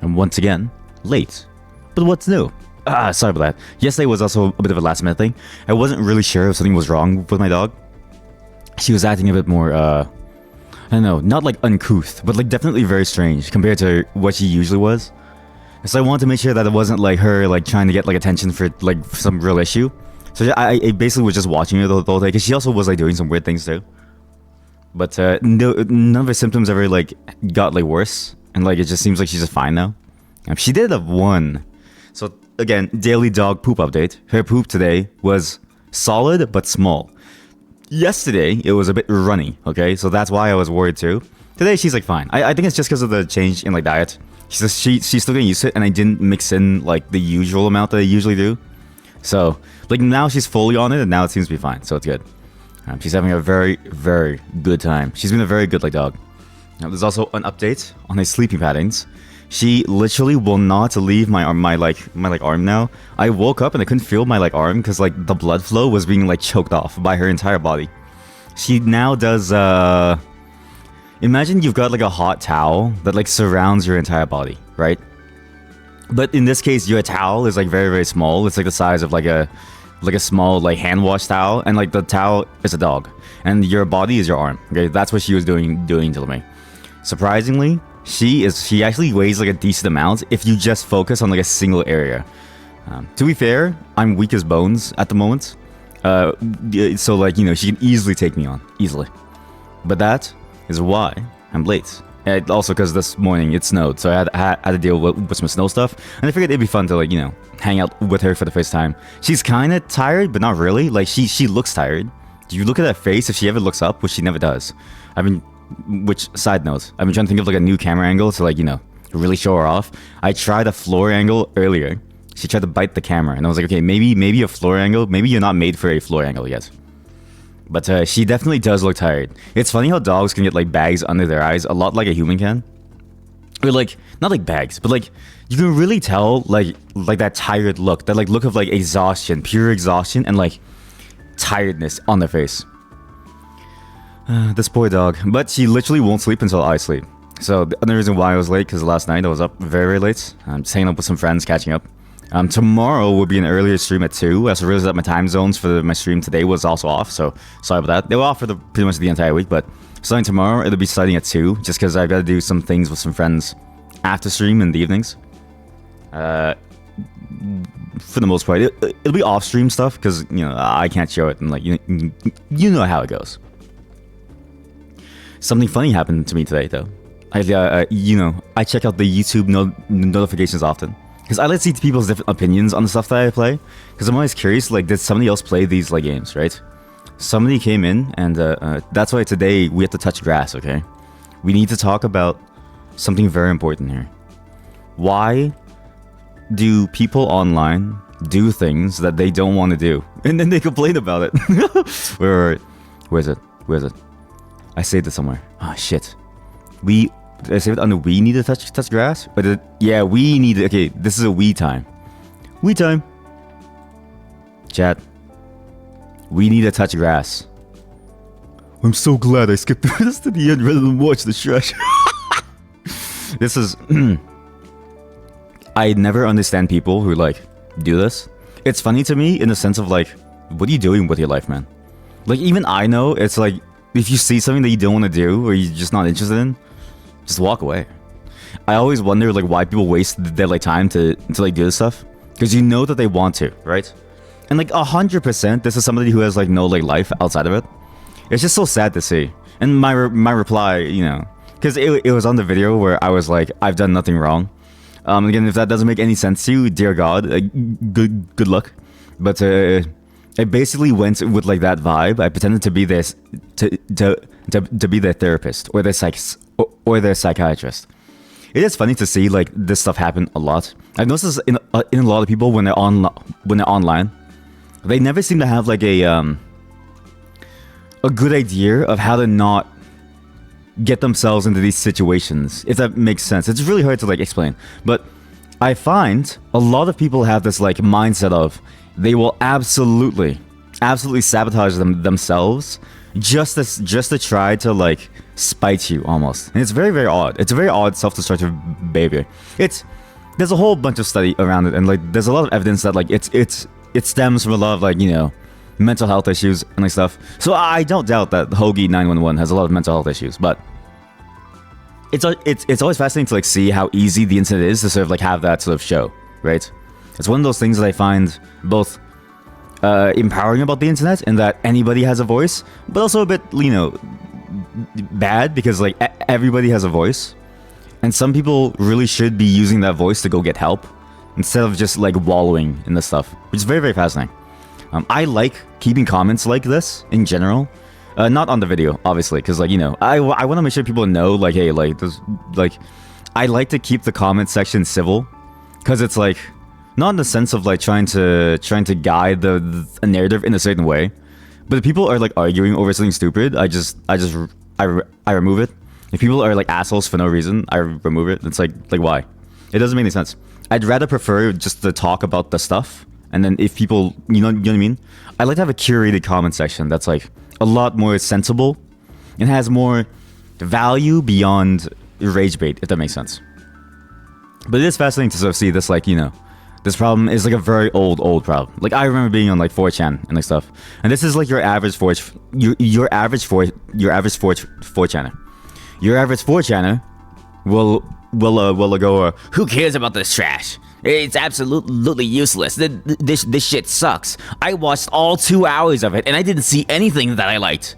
And once again, late. But what's new? Sorry about that. Yesterday was also a bit of a last minute thing. I wasn't really sure if something was wrong with my dog. She was acting a bit more, I don't know, not like uncouth, but like definitely very strange compared to what she usually was. So I wanted to make sure that it wasn't like her like trying to get like attention for like some real issue. So I basically was just watching her the whole day, because she also was like doing some weird things too. But none of her symptoms ever like got like worse, and like it just seems like she's just fine now. She did have one. So again, daily dog poop update. Her poop today was solid but small. Yesterday it was a bit runny. Okay, so that's why I was worried too. Today she's like fine. I think it's just because of the change in like diet. She's still getting used to it, and I didn't mix in like the usual amount that I usually do. So like now she's fully on it, and now it seems to be fine. So it's good. She's having a very, very good time. She's been a very good like dog. Now, there's also an update on her sleeping patterns. She literally will not leave my arm, my arm now. I woke up and I couldn't feel my like arm because like the blood flow was being like choked off by her entire body. She now does imagine you've got like a hot towel that like surrounds your entire body, right? But in this case, your towel is like very, very small. It's like the size of like a small like hand wash towel, and like the towel is a dog, and your body is your arm. Okay, that's what she was doing to me. Surprisingly, she actually weighs like a decent amount if you just focus on like a single area. To be fair, I'm weak as bones at the moment, so like, you know, she can easily take me on easily. But that is why I'm late. And also because this morning it snowed, so I had to deal with some snow stuff, and I figured it'd be fun to like, you know, hang out with her for the first time. She's kind of tired, but not really. Like she looks tired. You look at her face if she ever looks up, which she never does. I mean, which side note, I've been trying to think of like a new camera angle to like, you know, really show her off. I tried a floor angle earlier. She tried to bite the camera, and I was like, okay, maybe a floor angle. Maybe you're not made for a floor angle yet. But she definitely does look tired. It's funny how dogs can get like bags under their eyes, a lot like a human can. Or like, not like bags, but like you can really tell like that tired look, that like look of like exhaustion, pure exhaustion, and like tiredness on their face. This poor dog. But she literally won't sleep until I sleep. So the other reason why I was late, because last night I was up very, very late. I'm just hanging up with some friends, catching up. Tomorrow will be an earlier stream at 2. I also realized that my time zones for my stream today was also off, so sorry about that. They were off for pretty much the entire week, but starting tomorrow, it'll be starting at 2, just because I've got to do some things with some friends after stream in the evenings. For the most part, it'll be off-stream stuff, because, you know, I can't show it, and like, you know how it goes. Something funny happened to me today, though. You know, I check out the YouTube notifications often, because I like to see people's different opinions on the stuff that I play. Because I'm always curious, like, did somebody else play these like games, right? Somebody came in, and that's why today we have to touch grass, okay? We need to talk about something very important here. Why do people online do things that they don't want to do, and then they complain about it? Where is it? I saved it somewhere. Ah, shit. Did I save it under we need to touch grass? But yeah, we need to, okay, this is a we time. We time. Chat. We need to touch grass. I'm so glad I skipped this to the end rather than watch the stretch. This is... I never understand people who like do this. It's funny to me in the sense of like, what are you doing with your life, man? Like, even I know it's like, if you see something that you don't want to do or you're just not interested in, just walk away. I always wonder like why people waste their like time to like do this stuff, because you know that they want to, right? And like 100%, this is somebody who has like no like life outside of it. It's just so sad to see. And my reply, you know, because it was on the video where I was like, I've done nothing wrong. Again, if that doesn't make any sense to you, dear God, good luck. But I basically went with like that vibe. I pretended to be this to be their therapist or their psychiatrist. It is funny to see like this stuff happen a lot. I've noticed this in a lot of people when they're online. They never seem to have like a good idea of how to not get themselves into these situations, if that makes sense. It's really hard to like explain, but I find a lot of people have this like mindset of they will absolutely sabotage themselves just to try to like spite you almost. And it's very, very odd. It's a very odd self-destructive behavior. There's a whole bunch of study around it, and like there's a lot of evidence that like it stems from a lot of like, you know, mental health issues and like stuff. So I don't doubt that Hoagie 911 has a lot of mental health issues, but it's always fascinating to like see how easy the internet is to sort of like have that sort of show, right? It's one of those things that I find both empowering about the internet, in that anybody has a voice, but also a bit, you know, bad because like everybody has a voice, and some people really should be using that voice to go get help instead of just like wallowing in this stuff, which is very, very fascinating. I like keeping comments like this in general, not on the video obviously, because like, you know, I want to make sure people know like, hey, like this, like I like to keep the comment section civil, because it's like not in the sense of like trying to guide the narrative in a certain way, but if people are like arguing over something stupid, I remove it. If people are like assholes for no reason, I remove it. It's like why? It doesn't make any sense. I'd rather prefer just to talk about the stuff, and then if people, you know what I mean? I like to have a curated comment section that's like a lot more sensible and has more value beyond rage bait, if that makes sense. But it is fascinating to sort of see this, like, you know, this problem is like a very old problem. Like I remember being on like 4chan and like stuff, and this is like your average 4chaner. Your average 4chaner will go, who cares about this trash? It's absolutely useless. This shit sucks. I watched all 2 hours of it and I didn't see anything that I liked.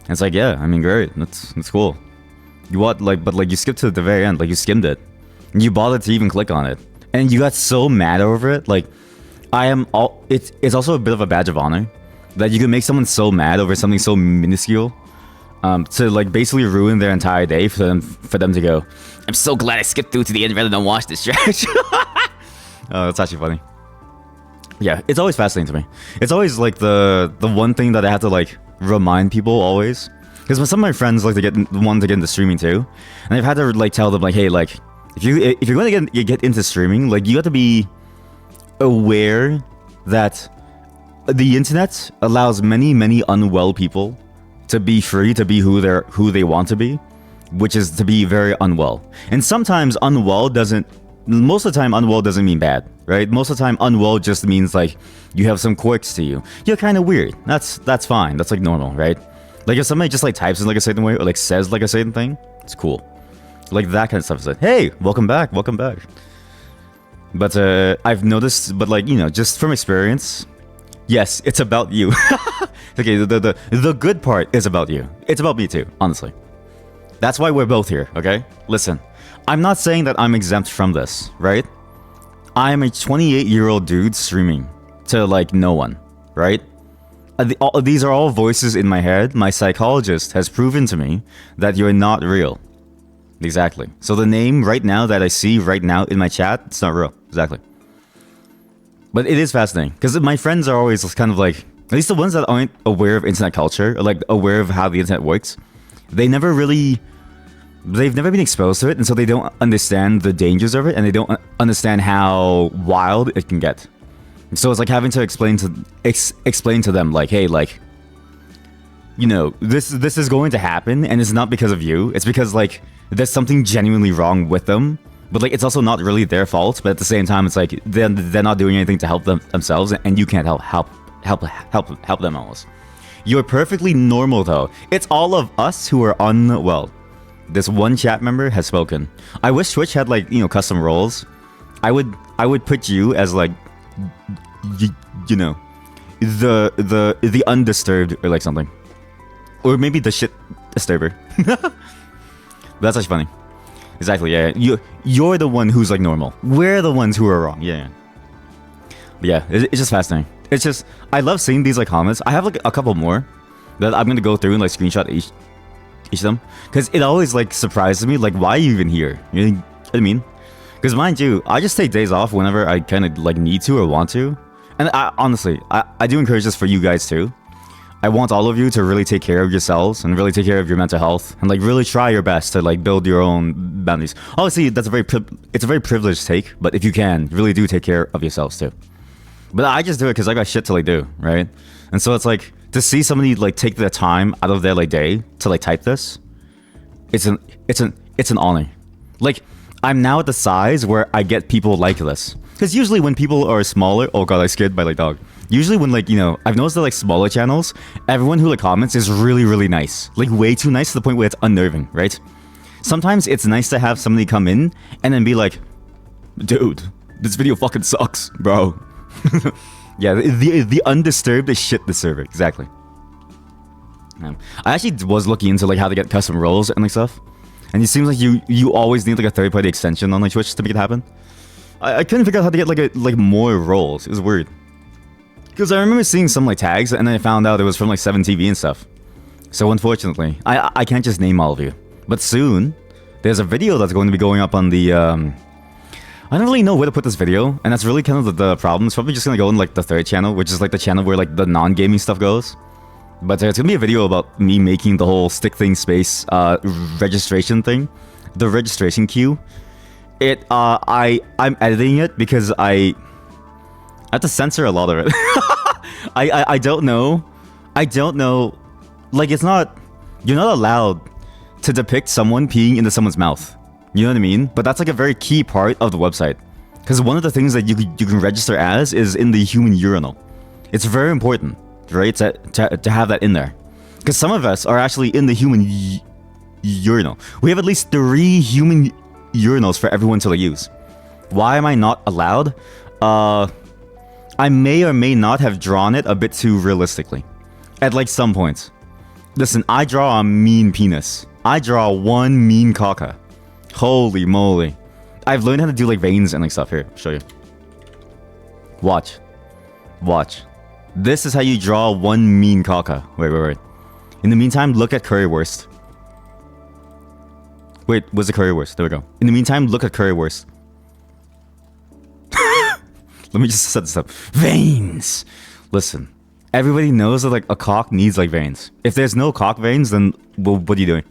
And it's like, yeah, I mean, great, that's cool. You what, like, but like you skipped to the very end, like you skimmed it, and you bothered to even click on it. And you got so mad over it. Like, it's also a bit of a badge of honor that you can make someone so mad over something so minuscule, to like basically ruin their entire day for them to go, I'm so glad I skipped through to the end rather than watch this trash. Oh, that's actually funny. Yeah, it's always fascinating to me. It's always like the one thing that I have to like remind people always, because some of my friends like to want to get into streaming too, and I've had to like tell them like, hey, like, if you're going to get into streaming, like you have to be aware that the internet allows many unwell people to be free to be who they want to be, which is to be very unwell. And sometimes most of the time unwell doesn't mean bad, right? Most of the time unwell just means like you have some quirks to you. You're kind of weird. That's fine. That's like normal, right? Like if somebody just like types in like a certain way or like says like a certain thing, it's cool. Like that kind of stuff is like, hey, welcome back. But I've noticed, but like, you know, just from experience, yes, it's about you. Okay, the good part is about you. It's about me too, honestly. That's why we're both here, okay? Listen, I'm not saying that I'm exempt from this, right? I'm a 28-year-old dude streaming to like no one, right? These are all voices in my head. My psychologist has proven to me that you're not real. Exactly. So the name right now that I see right now in my chat, it's not real. Exactly. But it is fascinating because my friends are always kind of like, at least the ones that aren't aware of internet culture or like aware of how the internet works, they've never been exposed to it, and so they don't understand the dangers of it, and they don't understand how wild it can get. So it's like having to explain to them like, hey, like, you know, this is going to happen, and it's not because of you. It's because like there's something genuinely wrong with them, but like it's also not really their fault. But at the same time, it's like they're not doing anything to help themselves, and you can't help them almost. You're perfectly normal though. It's all of us who are unwell. This one chat member has spoken. I wish Twitch had like, you know, custom roles. I would put you as like, you know, the undisturbed or like something. Or maybe the shit disturber. That's actually funny. Exactly, yeah. You're the one who's like normal. We're the ones who are wrong. Yeah. But yeah, it's just fascinating. It's just, I love seeing these like comments. I have like a couple more that I'm gonna go through and like screenshot each of them, because it always like surprises me, like, why are you even here? You know what I mean? Because mind you, I just take days off whenever I kind of like need to or want to. And honestly, I do encourage this for you guys too. I want all of you to really take care of yourselves and really take care of your mental health and like really try your best to like build your own boundaries. Obviously, that's it's a very privileged take, but if you can, really do take care of yourselves too. But I just do it because I got shit to like do, right? And so it's like, to see somebody like take their time out of their like day to like type this, it's an honor. Like, I'm now at the size where I get people like this. Because usually when people are smaller, oh god, I scared by like dog. Usually when like, you know, I've noticed that like smaller channels, everyone who like comments is really, really nice. Like way too nice to the point where it's unnerving, right? Sometimes it's nice to have somebody come in and then be like, dude, this video fucking sucks, bro. Yeah, the undisturbed is shit the server, exactly. I actually was looking into like how to get custom roles and like stuff. And it seems like you always need like a third-party extension on like Twitch to make it happen. I couldn't figure out how to get like more roles. It was weird. Because I remember seeing some like tags and then I found out it was from like 7TV and stuff. So unfortunately, I can't just name all of you. But soon, there's a video that's going to be going up on the I don't really know where to put this video, and that's really kind of the problem. It's probably just gonna go in like the third channel, which is like the channel where like the non-gaming stuff goes. But it's gonna be a video about me making the whole stick thing space registration thing, the registration queue. I'm editing it because I have to censor a lot of it. I don't know. Like, it's not, you're not allowed to depict someone peeing into someone's mouth. You know what I mean? But that's like a very key part of the website. Because one of the things that you can register as is in the human urinal. It's very important, right? To have that in there. Because some of us are actually in the human urinal. We have at least 3 human urinals for everyone to use. Why am I not allowed? I may or may not have drawn it a bit too realistically. At like some points. Listen, I draw a mean penis. I draw one mean caca. Holy moly. I've learned how to do like veins and like stuff. Here, I'll show you. Watch. This is how you draw one mean caca. Wait. In the meantime, look at currywurst. Wait, what's the currywurst? There we go. In the meantime, look at currywurst. Let me just set this up. Veins! Listen, everybody knows that like a cock needs like veins. If there's no cock veins, then what are you doing?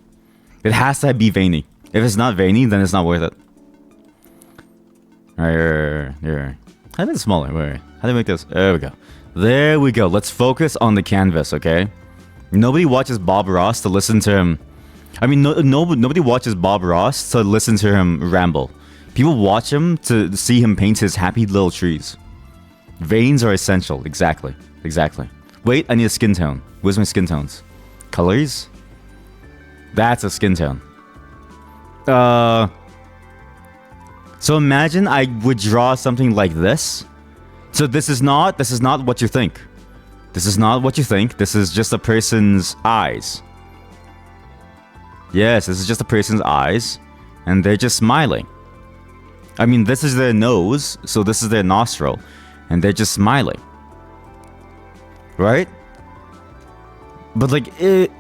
It has to be veiny. If it's not veiny, then it's not worth it. Alright, how do I make it smaller? Wait. How do I make this? There we go. Let's focus on the canvas, okay? Nobody watches Bob Ross to listen to him. I mean, nobody watches Bob Ross to listen to him ramble. People watch him to see him paint his happy little trees. Veins are essential. Exactly. Wait, I need a skin tone. Where's my skin tones? Colors? That's a skin tone. So imagine I would draw something like this. So this is not what you think. This is not what you think. This is just a person's eyes. Yes, this is just a person's eyes. And they're just smiling. I mean, this is their nose, so this is their nostril. And they're just smiling. Right? But like,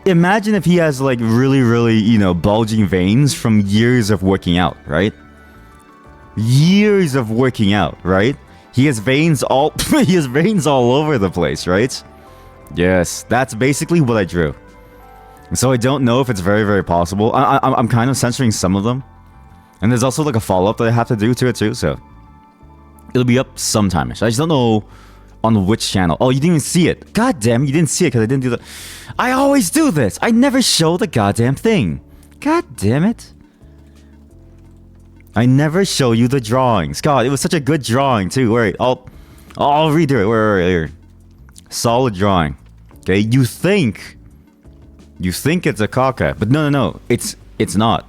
imagine if he has like really, really, you know, bulging veins from years of working out, right? Years of working out, right? He has veins all over the place, right? Yes, that's basically what I drew. So I don't know if it's very, very possible. I'm kind of censoring some of them. And there's also like a follow-up that I have to do to it too, so it'll be up sometime. I just don't know on which channel. Oh, you didn't even see it. God damn, you didn't see it because I didn't do that. I always do this. I never show the goddamn thing. God damn it. I never show you the drawings. God, it was such a good drawing too. Wait, I'll redo it. Wait, here. Solid drawing. Okay, you think it's a caca, but no. It's not.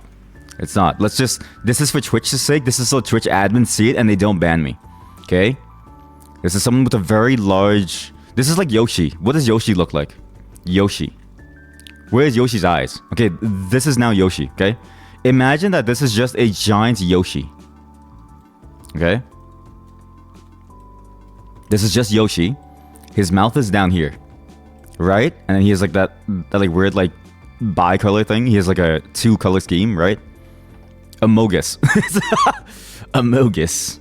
It's not. Let's just... This is for Twitch's sake. This is so Twitch admins see it and they don't ban me. Okay? This is someone with a very large... This is like Yoshi. What does Yoshi look like? Yoshi. Where's Yoshi's eyes? Okay, this is now Yoshi, okay? Imagine that this is just a giant Yoshi. Okay? This is just Yoshi. His mouth is down here. Right? And then he has like that like weird like bi-color thing. He has like a 2-color scheme, right? Amogus. Amogus.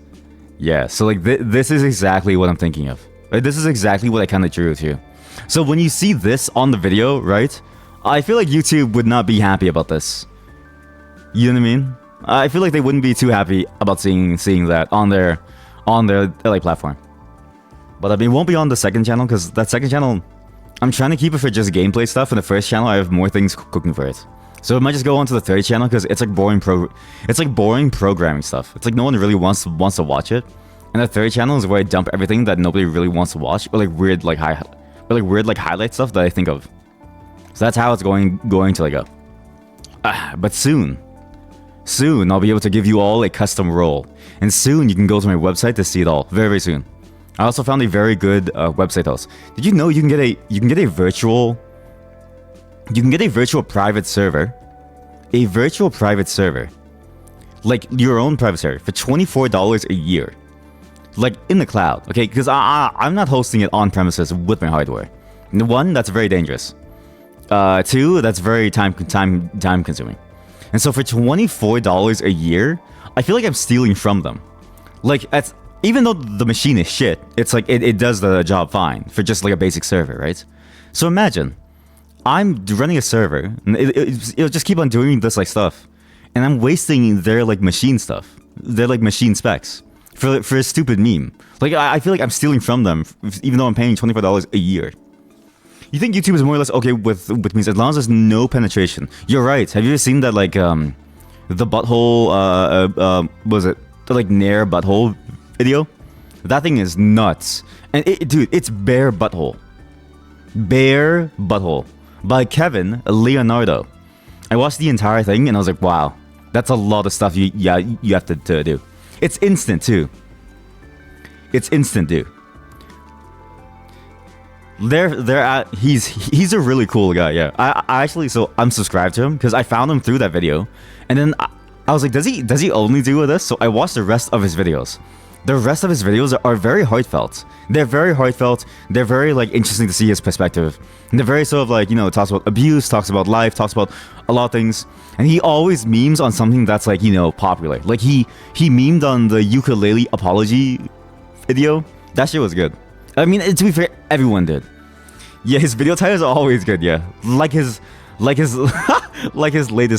Yeah, so like this is exactly what I'm thinking of. Like, this is exactly what I kind of drew too. So when you see this on the video, right? I feel like YouTube would not be happy about this. You know what I mean? I feel like they wouldn't be too happy about seeing that on their like platform. But I mean, it won't be on the second channel because that second channel, I'm trying to keep it for just gameplay stuff. In the first channel, I have more things cooking for it. So I might just go on to the third channel because it's like boring programming stuff. It's like no one really wants to watch it. And the third channel is where I dump everything that nobody really wants to watch, or like weird highlight stuff that I think of. So that's how it's going to like go. But soon I'll be able to give you all a custom role, and soon you can go to my website to see it all. Very, very soon. I also found a very good website host. Did you know you can get a virtual private server, like your own private server for $24 a year, like in the cloud. Okay, because I'm not hosting it on premises with my hardware. One, that's very dangerous. Two, that's very time consuming. And so for $24 a year, I feel like I'm stealing from them. Like, even though the machine is shit, it's like it does the job fine for just like a basic server, right? So imagine I'm running a server, and it'll just keep on doing this like stuff, and I'm wasting their like machine stuff, their like machine specs for a stupid meme. Like I feel like I'm stealing from them, even though I'm paying $24 a year. You think YouTube is more or less okay with memes as long as there's no penetration? You're right. Have you ever seen that like the butthole what was it? The like Nair butthole video? That thing is nuts. And dude, it's bare butthole. Bare butthole by Kevin Leonardo. I watched the entire thing and I was like, wow, that's a lot of stuff you have to do. It's instant too. He's a really cool guy. Yeah, I actually, so I'm subscribed to him because I found him through that video, and then I was like, does he only do this? So I watched the rest of his videos. The rest of his videos are very heartfelt. They're very heartfelt. They're very like interesting to see his perspective. And they're very sort of like, you know, talks about abuse, talks about life, talks about a lot of things. And he always memes on something that's like, you know, popular. Like he memed on the ukulele apology video. That shit was good. I mean, to be fair, everyone did. Yeah, his video titles are always good. Yeah, like his latest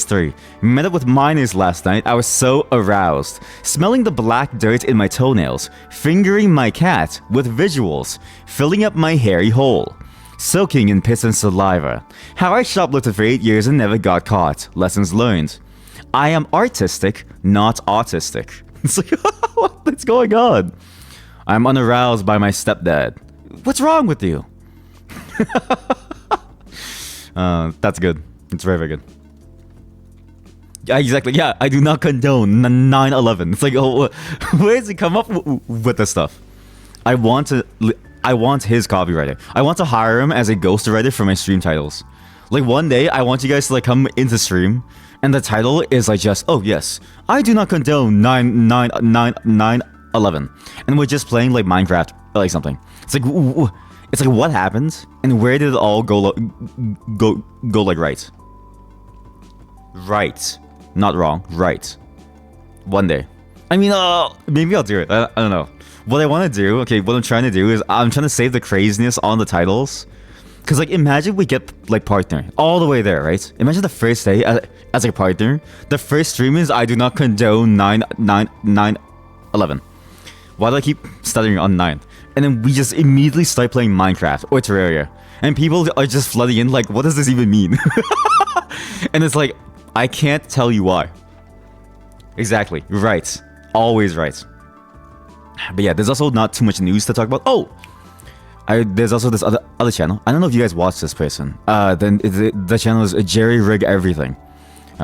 three. Met up with minors last night. I was so aroused, smelling the black dirt in my toenails, fingering my cat with visuals, filling up my hairy hole, soaking in piss and saliva. How I shoplifted for 8 years and never got caught. Lessons learned. I am artistic, not autistic. It's like, what's going on? I'm unaroused by my stepdad. What's wrong with you? That's good. It's very, very good. Yeah, exactly. Yeah, I do not condone 9/11. It's like, oh, where does he come up with this stuff? I want his copywriter. I want to hire him as a ghostwriter for my stream titles. Like one day, I want you guys to like come into stream, and the title is like just, oh yes, I do not condone 9/11, and we're just playing like Minecraft or like something. It's like, what happened, and where did it all go like right? Right, not wrong. Right. One day. I mean, maybe I'll do it. I don't know. What I want to do, okay, what I'm trying to do is I'm trying to save the craziness on the titles. Because, like, imagine we get, like, partner all the way there, right? Imagine the first day as a partner. The first stream is, I do not condone 9/11. Why do I keep stuttering on 9? And then we just immediately start playing Minecraft or Terraria. And people are just flooding in, like, what does this even mean? And it's like, I can't tell you why. Exactly. Right. Always right. But yeah, there's also not too much news to talk about. Oh! There's also this other channel. I don't know if you guys watch this person. Then the channel is Jerry Rig Everything.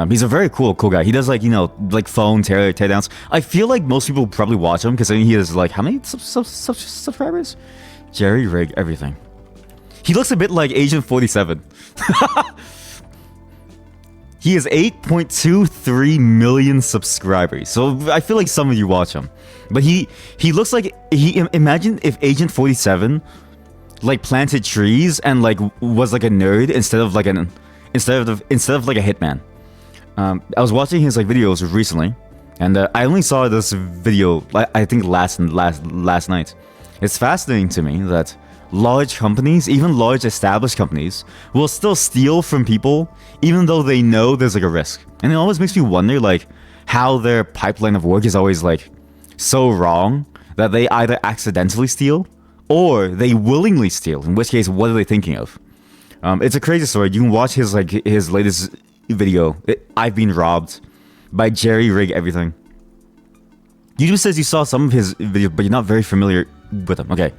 He's a very cool guy. He does like, you know, like phone teardowns. I feel like most people probably watch him because he has like, how many subscribers? Jerry Rig Everything. He looks a bit like Agent 47. He has 8.23 million subscribers. So I feel like some of you watch him. But he looks like imagine if Agent 47 like planted trees and like was like a nerd instead of like a hitman. I was watching his like videos recently, and I only saw this video I think last night. It's fascinating to me that large companies, even large established companies, will still steal from people even though they know there's like a risk. And it always makes me wonder like how their pipeline of work is always like so wrong that they either accidentally steal or they willingly steal, in which case what are they thinking of? It's a crazy story. You can watch his his latest video. I've been robbed by Jerry Rig Everything. YouTube says you saw some of his videos, but you're not very familiar with them. Okay,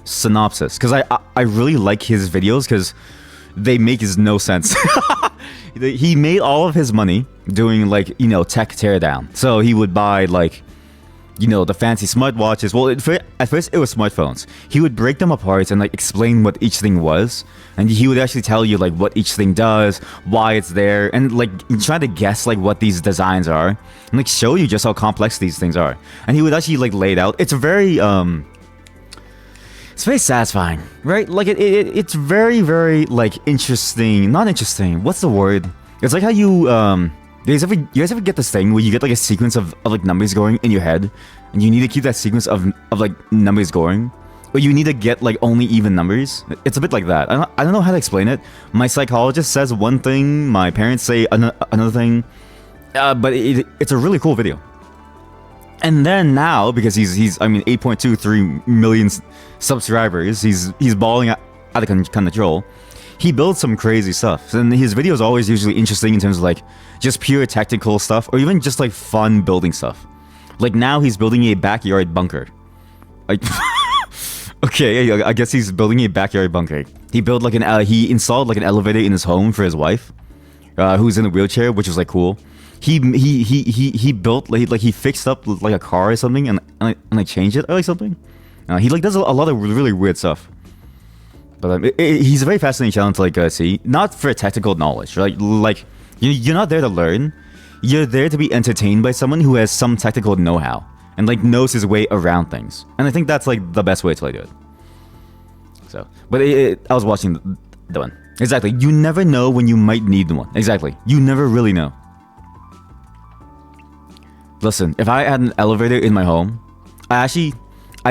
synopsis. Because I really like his videos because they make no sense. He made all of his money doing like, you know, tech teardown. So he would buy like, you know, the fancy smartwatches. Well, at first it was smartphones. He would break them apart and like explain what each thing was, and he would actually tell you like what each thing does, why it's there, and like try to guess like what these designs are, and like show you just how complex these things are. And he would actually like lay it out. It's very satisfying, right? Like it's very like interesting. Not interesting. What's the word? It's like how you you guys ever get this thing where you get like a sequence of like numbers going in your head, and you need to keep that sequence of like numbers going, or you need to get like only even numbers? It's a bit like that. I don't know how to explain it. My psychologist says one thing, my parents say another thing, but it's a really cool video. And then now, because he's I mean 8.23 million subscribers, he's balling out of control. He builds some crazy stuff, and his videos are always usually interesting in terms of like just pure technical stuff, or even just like fun building stuff. Like now he's building a backyard bunker. Like, okay, I guess he's building a backyard bunker. He built like he installed like an elevator in his home for his wife, who's in a wheelchair, which was like cool. He built like he fixed up like a car or something, and like changed it or like something. He like does a lot of really weird stuff. But he's a very fascinating channel to like see, not for technical knowledge, right? Like you're not there to learn. You're there to be entertained by someone who has some technical know-how and like knows his way around things. And I think that's like the best way to like do it. So, but I was watching the one. Exactly. You never know when you might need one. Exactly. You never really know. Listen, if I had an elevator in my home, I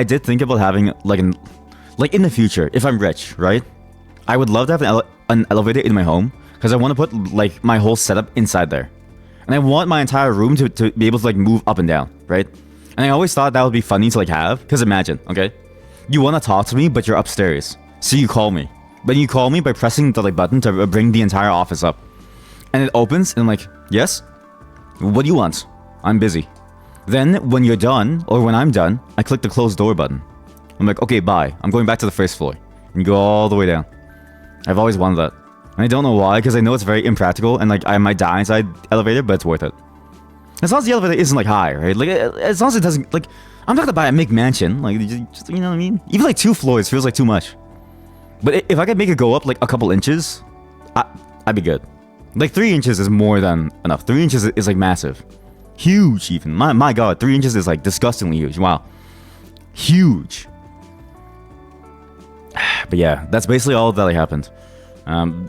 did think about having like in the future, if I'm rich, right? I would love to have an elevator in my home because I want to put like my whole setup inside there. And I want my entire room to be able to like move up and down, right? And I always thought that would be funny to like have, because imagine, okay? You want to talk to me, but you're upstairs. So you call me. But you call me by pressing the like button to bring the entire office up. And it opens and I'm like, yes? What do you want? I'm busy. Then when you're done, or when I'm done, I click the close door button. I'm like, okay, bye. I'm going back to the first floor. And you go all the way down. I've always wanted that. And I don't know why, because I know it's very impractical, and like I might die inside elevator, but it's worth it. As long as the elevator isn't like high, right? Like as long as it doesn't like, I'm not gonna buy a McMansion. Like, just, you know what I mean? Even like 2 floors feels like too much. But if I could make it go up like a couple inches, I'd be good. Like 3 inches is more than enough. 3 inches is like massive, huge even. My God, 3 inches is like disgustingly huge. Wow, huge. But yeah, that's basically all that like happened.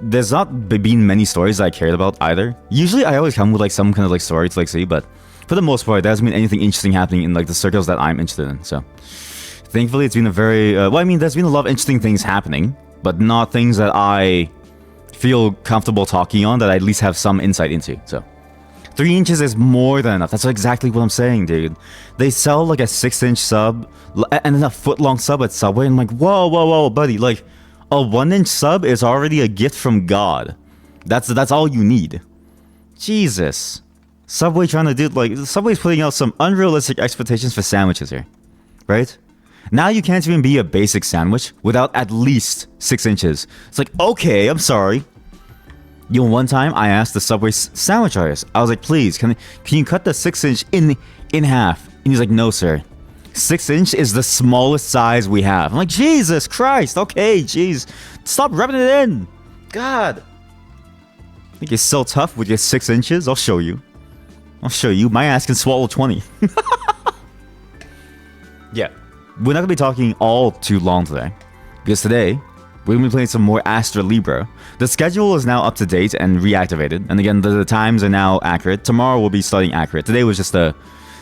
There's not been many stories that I cared about either. Usually I always come with like some kind of like story to like see, but for the most part there hasn't been anything interesting happening in like the circles that I'm interested in. So thankfully it's been a very well, I mean, there's been a lot of interesting things happening, but not things that I feel comfortable talking on, that I at least have some insight into. So 3 inches is more than enough. That's exactly what I'm saying, dude. They sell like a 6-inch sub and then a foot-long sub at Subway, and I'm like, whoa, buddy. Like, a 1-inch sub is already a gift from God. That's all you need. Jesus. Subway trying to do, like, Subway's putting out some unrealistic expectations for sandwiches here. Right? Now you can't even be a basic sandwich without at least 6 inches. It's like, okay, I'm sorry. You know, one time I asked the Subway sandwich artist, I was like, please, can you cut the 6-inch in half? And he's like, no, sir. 6-inch is the smallest size we have. I'm like, Jesus Christ, okay, jeez. Stop rubbing it in. God. I think you're so tough with your 6 inches. I'll show you. My ass can swallow 20. Yeah. We're not going to be talking all too long today, because today we're going to be playing some more Astra Libra. The schedule is now up to date and reactivated. And again, the times are now accurate. Tomorrow will be starting accurate. Today was just a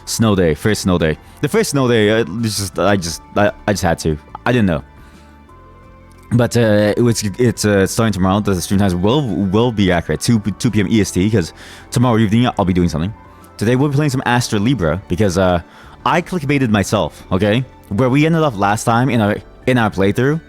snow day, first snow day. The first snow day, I just had to. I didn't know. But it's starting tomorrow. The stream times will be accurate. 2 p.m. EST, because tomorrow evening I'll be doing something. Today we'll be playing some Astra Libra, because I clickbaited myself, okay? Where we ended up last time in our playthrough,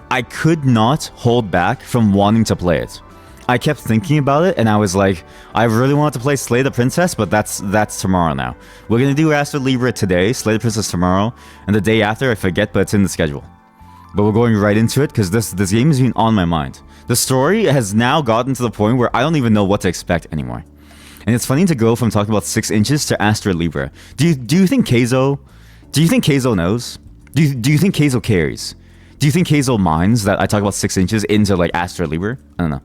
I could not hold back from wanting to play it. I kept thinking about it, and I was like, I really want to play Slay the Princess, but that's tomorrow now. We're gonna do Astro Libra today, Slay the Princess tomorrow, and the day after I forget, but it's in the schedule. But we're going right into it because this game has been on my mind. The story has now gotten to the point where I don't even know what to expect anymore. And it's funny to go from talking about 6 inches to Astro Libra. Do you think Keizo? Do you think Keizo knows? Do you think Keizo cares? Do you think Keizo minds that I talk about 6 inches into like Astro Libra? I don't know.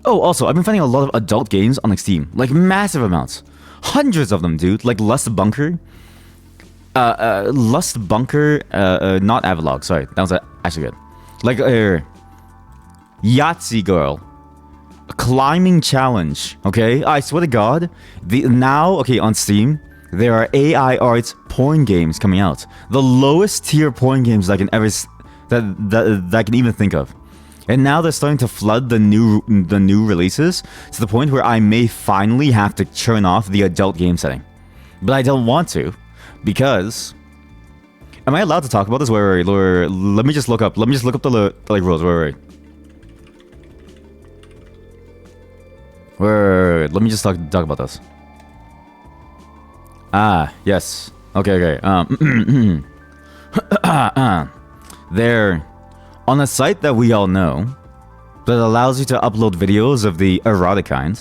Oh, also, I've been finding a lot of adult games on like Steam. Like, massive amounts. Hundreds of them, dude. Like, Lust Bunker. Not Avalog, sorry. That was actually good. Like, Yahtzee Girl. Climbing Challenge, okay? I swear to God. On Steam, there are AI art porn games coming out. The lowest tier porn games that I can ever... that I can even think of. And now they're starting to flood the new releases to the point where I may finally have to turn off the adult game setting. But I don't want to, because... Am I allowed to talk about this? Wait. Let me just look up the like rules. Wait. Let me just talk about this. Yes. Okay. They're on a site that we all know that allows you to upload videos of the erotic kind.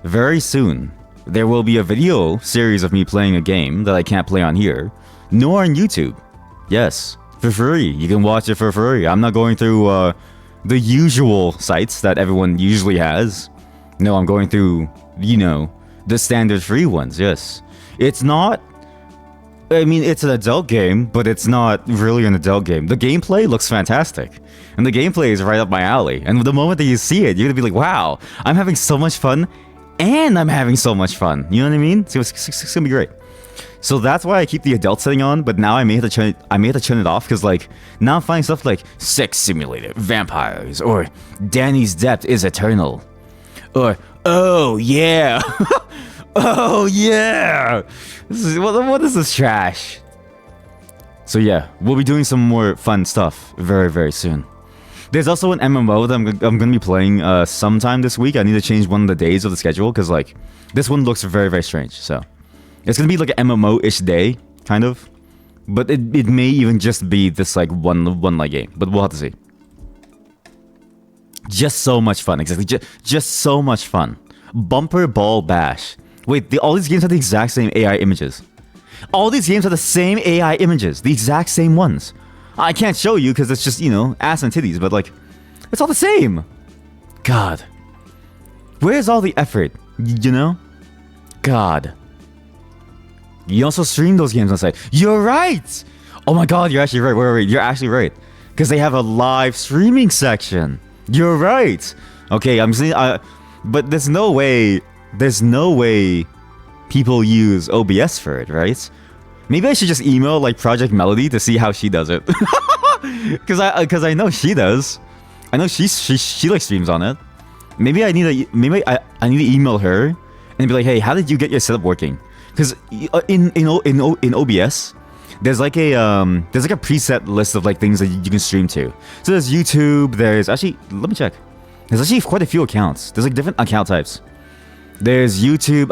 Very soon, there will be a video series of me playing a game that I can't play on here, nor on YouTube. Yes, for free. You can watch it for free. I'm not going through the usual sites that everyone usually has. No, I'm going through, the standard free ones, yes. It's not... I mean, it's an adult game, but it's not really an adult game. The gameplay looks fantastic. And the gameplay is right up my alley. And the moment that you see it, you're gonna be like, wow, I'm having so much fun, and I'm having so much fun. You know what I mean? So it's gonna be great. So that's why I keep the adult setting on, but now I may have to turn it off, because like, now I'm finding stuff like Sex Simulator, Vampires, or Danny's Depth is Eternal. Or, oh yeah! Oh yeah! What is this trash? So yeah, we'll be doing some more fun stuff very, very soon. There's also an MMO that I'm gonna be playing sometime this week. I need to change one of the days of the schedule because like this one looks very, very strange. So it's gonna be like an MMO-ish day, kind of. But it may even just be this like one like game. But we'll have to see. Just so much fun, exactly. Just so much fun. Bumper Ball Bash. Wait, all these games have the exact same AI images. All these games have the same AI images, the exact same ones. I can't show you because it's just, ass and titties, but like, it's all the same. God. Where's all the effort, God. You also stream those games on site. You're right! Oh my God, you're actually right. Wait, you're actually right. Because they have a live streaming section. You're right. Okay, I'm saying, but there's no way people use OBS for it, right? Maybe I should just email like Project Melody to see how she does it. Because I know she does. I know she like streams on it. Maybe I need to email her and be like, hey, how did you get your setup working? Because in OBS, there's like a preset list of like things that you can stream to. So there's YouTube. There's actually, let me check. There's actually quite a few accounts. There's like different account types. There's YouTube.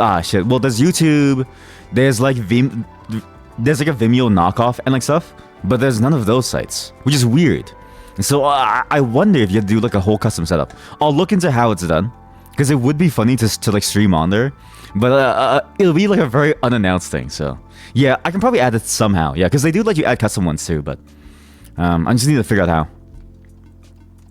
Well, there's YouTube. There's like there's like a Vimeo knockoff and like stuff. But there's none of those sites, which is weird. And so I wonder if you have to do like a whole custom setup. I'll look into how it's done, because it would be funny to like stream on there. But it'll be like a very unannounced thing. So yeah, I can probably add it somehow. Yeah, because they do let you add custom ones too. But I just need to figure out how.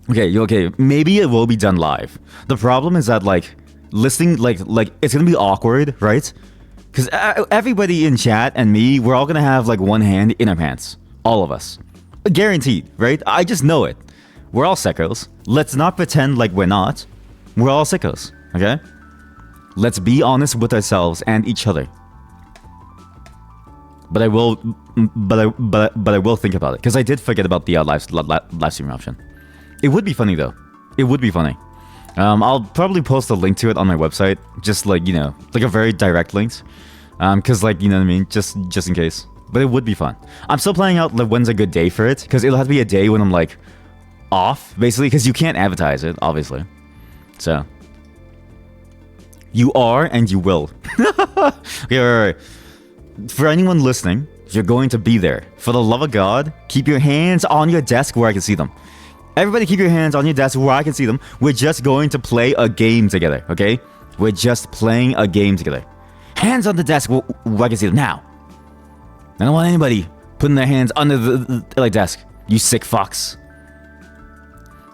Okay. Maybe it will be done live. The problem is that like listening, like it's gonna be awkward, right? Because everybody in chat and me, we're all gonna have like one hand in our pants. All of us. Guaranteed, right? I just know it. We're all sickos. Let's not pretend like we're not. We're all sickos, okay? Let's be honest with ourselves and each other. But I will think about it, because I did forget about the live stream option. It would be funny though. It would be funny. I'll probably post a link to it on my website, just like like a very direct link, because like what I mean, just in case. But it would be fun. I'm still planning out like when's a good day for it, because it'll have to be a day when I'm like off, basically, because you can't advertise it, obviously. So you are and you will. Okay, right. For anyone listening, you're going to be there. For the love of God, keep your hands on your desk where I can see them. Everybody keep your hands on your desk where I can see them. We're just going to play a game together, okay? We're just playing a game together. Hands on the desk where I can see them now. I don't want anybody putting their hands under the desk. You sick fox.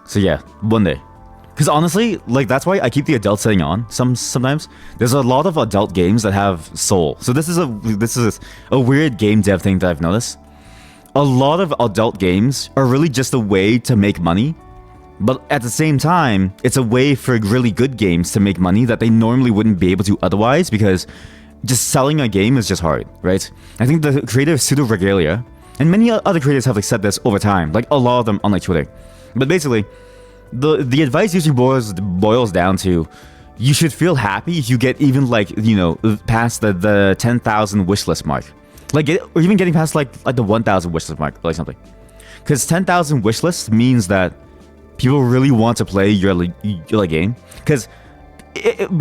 So yeah, one day. Because honestly, like, that's why I keep the adult setting on sometimes. There's a lot of adult games that have soul. So this is a weird game dev thing that I've noticed. A lot of adult games are really just a way to make money, but at the same time, it's a way for really good games to make money that they normally wouldn't be able to otherwise, because just selling a game is just hard, right? I think the creator of Pseudo Regalia, and many other creators have like said this over time, like a lot of them on like Twitter. But basically, the advice usually boils down to, you should feel happy if you get even like, you know, past the 10,000 wishlist mark. Like, or even getting past like the 1,000 wishlist mark, or like something. Because 10,000 wishlists means that people really want to play your game. Because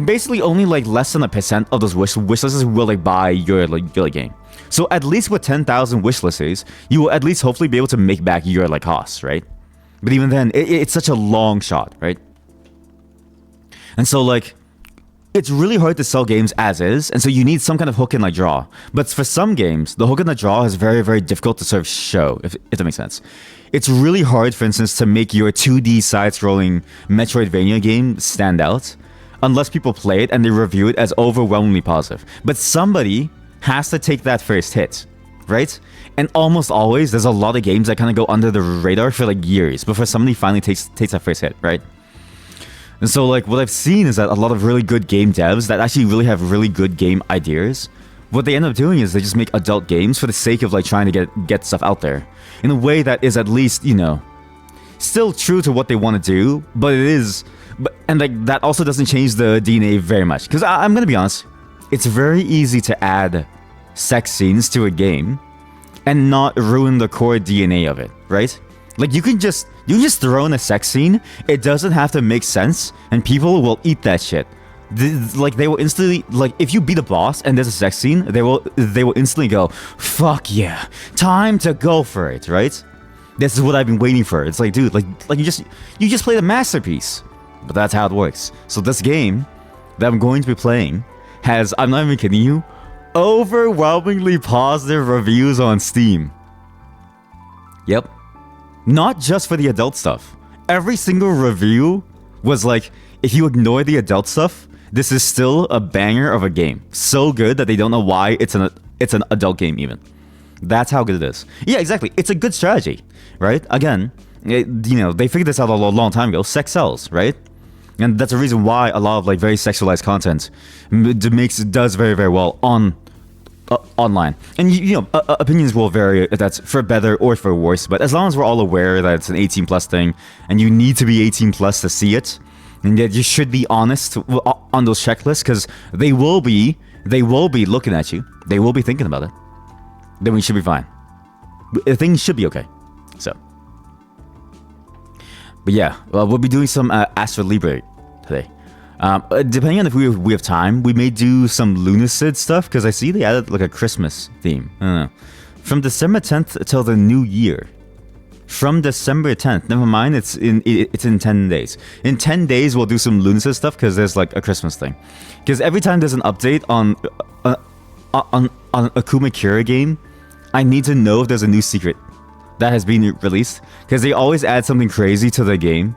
basically only like less than 1% of those wishlists will like buy your game. So at least with 10,000 wishlists, you will at least hopefully be able to make back your like costs, right? But even then, it's such a long shot, right? And so like, it's really hard to sell games as is, and so you need some kind of hook and like draw. But for some games, the hook and the draw is very, very difficult to sort of show, if that makes sense. It's really hard, for instance, to make your 2D side-scrolling Metroidvania game stand out, unless people play it and they review it as overwhelmingly positive. But somebody has to take that first hit, right? And almost always, there's a lot of games that kind of go under the radar for like years before somebody finally takes that first hit, right? And so like what I've seen is that a lot of really good game devs that actually really have really good game ideas, what they end up doing is they just make adult games for the sake of like trying to get stuff out there in a way that is at least, you know, still true to what they want to do, but it is, and like that also doesn't change the DNA very much. Because I'm gonna be honest, it's very easy to add sex scenes to a game and not ruin the core DNA of it, right? Like you can just throw in a sex scene. It doesn't have to make sense, and people will eat that shit. Like they will instantly, like if you beat a boss and there's a sex scene, they will instantly go, fuck yeah, time to go for it, right? This is what I've been waiting for. It's like, dude, like you just played a masterpiece. But that's how it works. So this game that I'm going to be playing has, I'm not even kidding you, overwhelmingly positive reviews on Steam. Yep. Not just for the adult stuff. Every single review was like, if you ignore the adult stuff, this is still a banger of a game. So good that they don't know why it's an adult game even. That's how good it is. Yeah, exactly. It's a good strategy, right? Again, you know, they figured this out a long time ago. Sex sells, right? And that's the reason why a lot of like very sexualized content does very, very well online. And you know, opinions will vary if that's for better or for worse, but as long as we're all aware that it's an 18 plus thing and you need to be 18 plus to see it, and that you should be honest on those checklists, because they will be looking at you, they will be thinking about it, then we should be fine. Things should be okay. So, but yeah, we'll be doing some Astra Libre today. Depending on if we have time, we may do some Lunacid stuff, because I see they added like a Christmas theme. I don't know. From December 10th till the new year. From December 10th. Never mind, it's in 10 days. In 10 days, we'll do some Lunacid stuff, because there's like a Christmas thing. Because every time there's an update on Akuma Kira game, I need to know if there's a new secret that has been released, because they always add something crazy to the game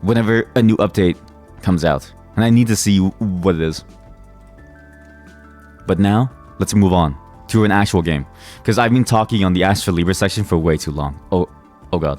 whenever a new update comes out, and I need to see what it is. But now, let's move on to an actual game, because I've been talking on the Astra Libre section for way too long. Oh god.